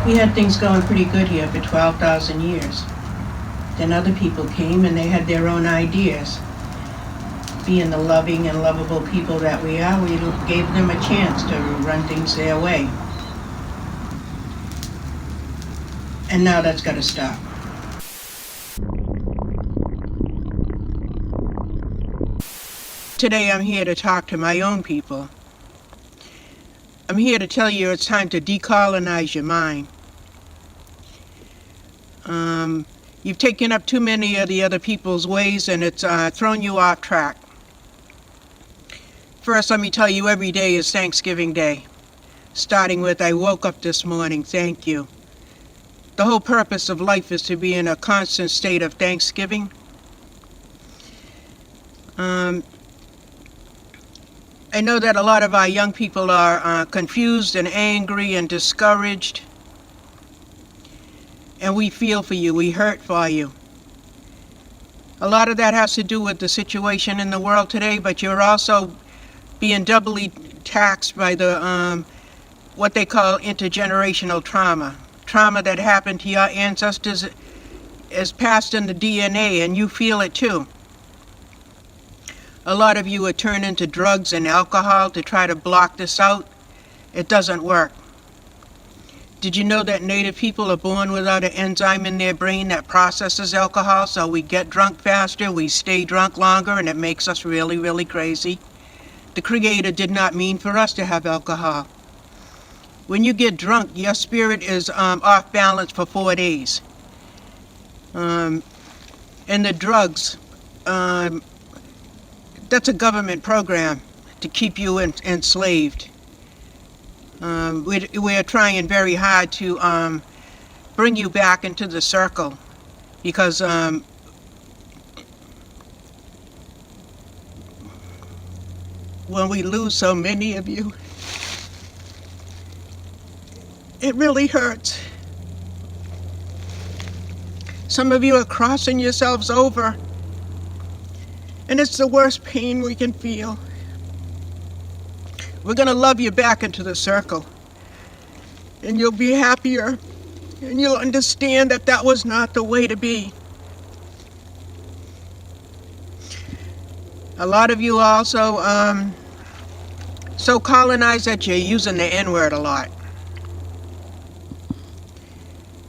We had things going pretty good here for 12,000 years. Then other people came and they had their own ideas. Being the loving and lovable people that we are, we gave them a chance to run things their way. And now that's got to stop. Today I'm here to talk to my own people. I'm here to tell you it's time to decolonize your mind. You've taken up too many of the other people's ways and it's thrown you off track. First, let me tell you, every day is Thanksgiving Day. Starting with, I woke up this morning, thank you. The whole purpose of life is to be in a constant state of thanksgiving. I know that a lot of our young people are confused and angry and discouraged. And we feel for you, we hurt for you. A lot of that has to do with the situation in the world today, but you're also being doubly taxed by the what they call intergenerational trauma. Trauma that happened to your ancestors is passed in the DNA, and you feel it too. A lot of you are turning to drugs and alcohol to try to block this out. It doesn't work. Did you know that Native people are born without an enzyme in their brain that processes alcohol, so we get drunk faster, we stay drunk longer, and it makes us really, really crazy? The Creator did not mean for us to have alcohol. When you get drunk, your spirit is off balance for 4 days. And the drugs, that's a government program to keep you enslaved. We're trying very hard to bring you back into the circle because when we lose so many of you, it really hurts. Some of you are crossing yourselves over, and it's the worst pain we can feel. We're going to love you back into the circle, and you'll be happier, and you'll understand that that was not the way to be. A lot of you also so colonized that you're using the N-word a lot.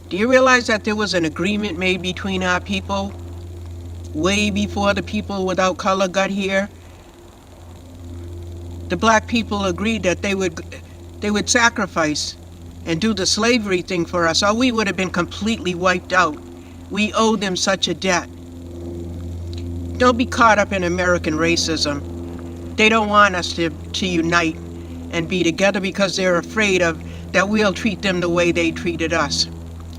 Do you realize that there was an agreement made between our people way before the people without color got here? The black people agreed that they would sacrifice and do the slavery thing for us, or we would have been completely wiped out. We owe them such a debt. Don't be caught up in American racism. They don't want us to unite and be together because they're afraid that we'll treat them the way they treated us.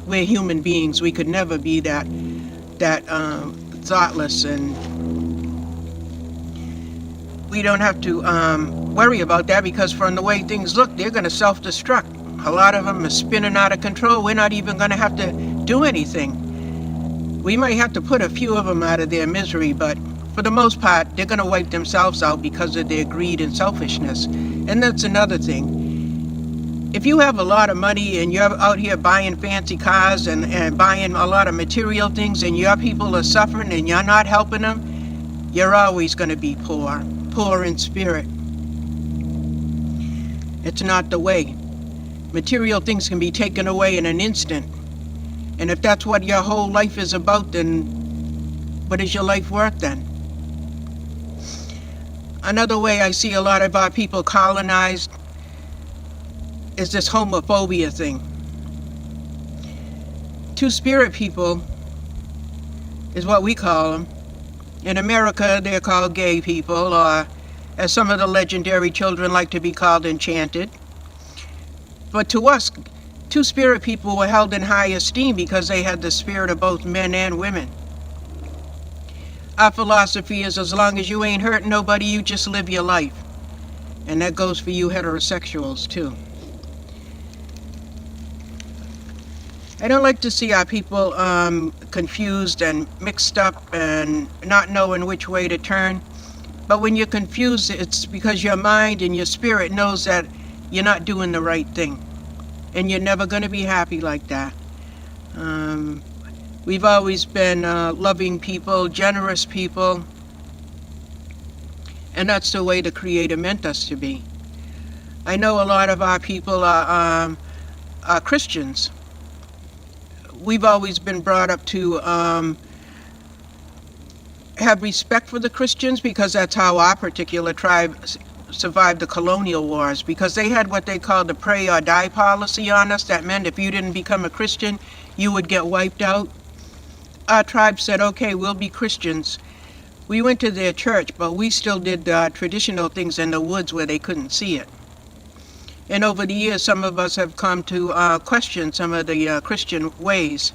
We're human beings. We could never be that thoughtless, and we don't have to worry about that because from the way things look, they're going to self-destruct. A lot of them are spinning out of control. We're not even going to have to do anything. We might have to put a few of them out of their misery, but for the most part, they're going to wipe themselves out because of their greed and selfishness. And that's another thing. If you have a lot of money and you're out here buying fancy cars and buying a lot of material things and your people are suffering and you're not helping them, you're always going to be poor in spirit. It's not the way. Material things can be taken away in an instant. And if that's what your whole life is about, then what is your life worth then? Another way I see a lot of our people colonized is this homophobia thing. Two-spirit people is what we call them. In America, they're called gay people, or as some of the legendary children like to be called, enchanted. But to us, two-spirit people were held in high esteem because they had the spirit of both men and women. Our philosophy is as long as you ain't hurting nobody, you just live your life. And that goes for you heterosexuals too. I don't like to see our people confused and mixed up and not knowing which way to turn. But when you're confused, it's because your mind and your spirit knows that you're not doing the right thing. and you're never going to be happy like that. We've always been loving people, generous people, and that's the way the Creator meant us to be. I know a lot of our people are Christians. We've always been brought up to have respect for the Christians because that's how our particular tribe survived the colonial wars, because they had what they called the pray or die policy on us. That meant if you didn't become a Christian, you would get wiped out. Our tribe said, okay, we'll be Christians. We went to their church, but we still did traditional things in the woods where they couldn't see it. And over the years, some of us have come to question some of the Christian ways.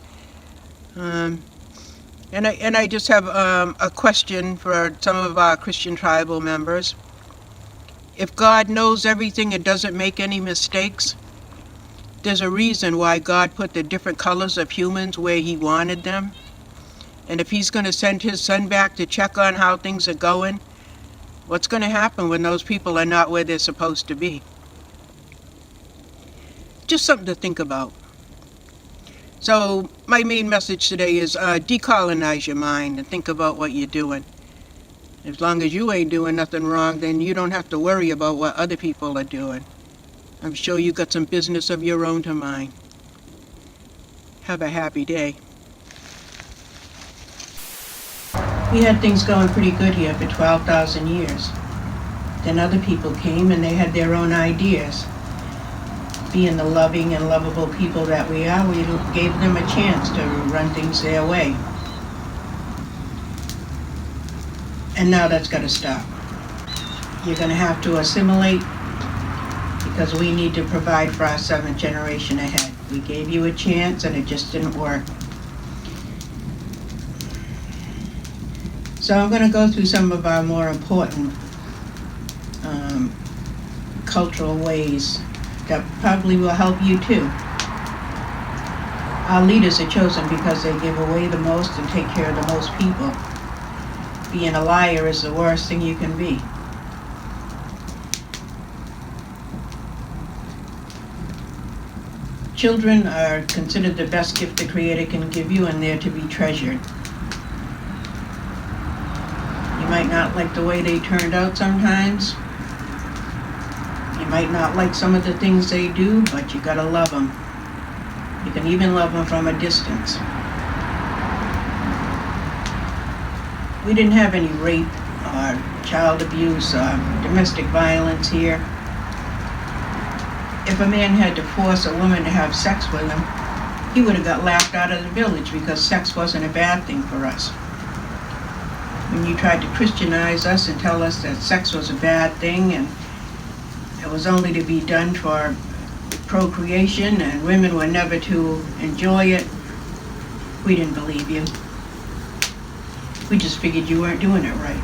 And I just have a question for some of our Christian tribal members. If God knows everything and doesn't make any mistakes, there's a reason why God put the different colors of humans where He wanted them. And if He's going to send His Son back to check on how things are going, what's going to happen when those people are not where they're supposed to be? Just something to think about. So my main message today is decolonize your mind and think about what you're doing. As long as you ain't doing nothing wrong, then you don't have to worry about what other people are doing. I'm sure you got some business of your own to mind. Have a happy day. We had things going pretty good here for 12,000 years. Then other people came and they had their own ideas. Being the loving and lovable people that we are, we gave them a chance to run things their way. And now that's got to stop. You're going to have to assimilate because we need to provide for our 7th generation ahead. We gave you a chance and it just didn't work. So I'm going to go through some of our more important cultural ways that probably will help you too. Our leaders are chosen because they give away the most and take care of the most people. Being a liar is the worst thing you can be. Children are considered the best gift the Creator can give you, and they're to be treasured. You might not like the way they turned out sometimes. You might not like some of the things they do, but you gotta love them. You can even love them from a distance. We didn't have any rape or child abuse or domestic violence here. If a man had to force a woman to have sex with him, he would have got laughed out of the village because sex wasn't a bad thing for us. When you tried to Christianize us and tell us that sex was a bad thing and it was only to be done for procreation and women were never to enjoy it, we didn't believe you. We just figured you weren't doing it right.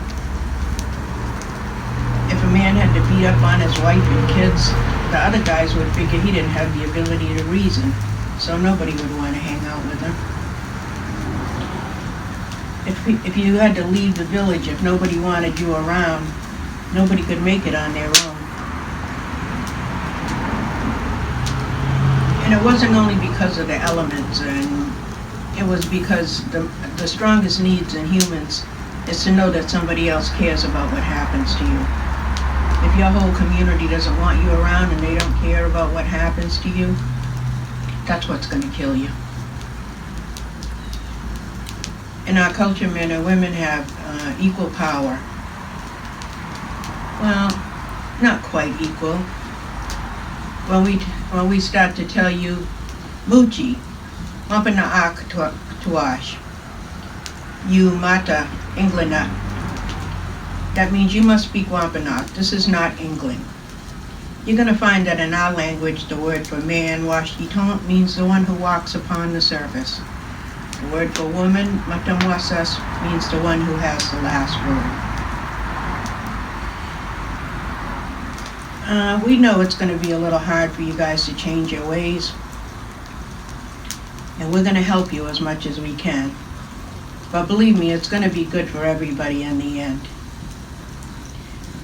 If a man had to beat up on his wife and kids, the other guys would figure he didn't have the ability to reason, so nobody would want to hang out with him. If you had to leave the village, if nobody wanted you around, nobody could make it on their own. And it wasn't only because of the elements, and it was because the strongest needs in humans is to know that somebody else cares about what happens to you. If your whole community doesn't want you around and they don't care about what happens to you, that's what's going to kill you. In our culture, men and women have equal power. Well, not quite equal. When we start to tell you, Muchi, Wampanoag Tuash, you Mata Englana, that means you must speak Wampanoag. This is not England. You're going to find that in our language, the word for man, Washiton, means the one who walks upon the surface. The word for woman, Matamwasas, means the one who has the last word. We know it's going to be a little hard for you guys to change your ways, and we're going to help you as much as we can. But believe me, it's going to be good for everybody in the end.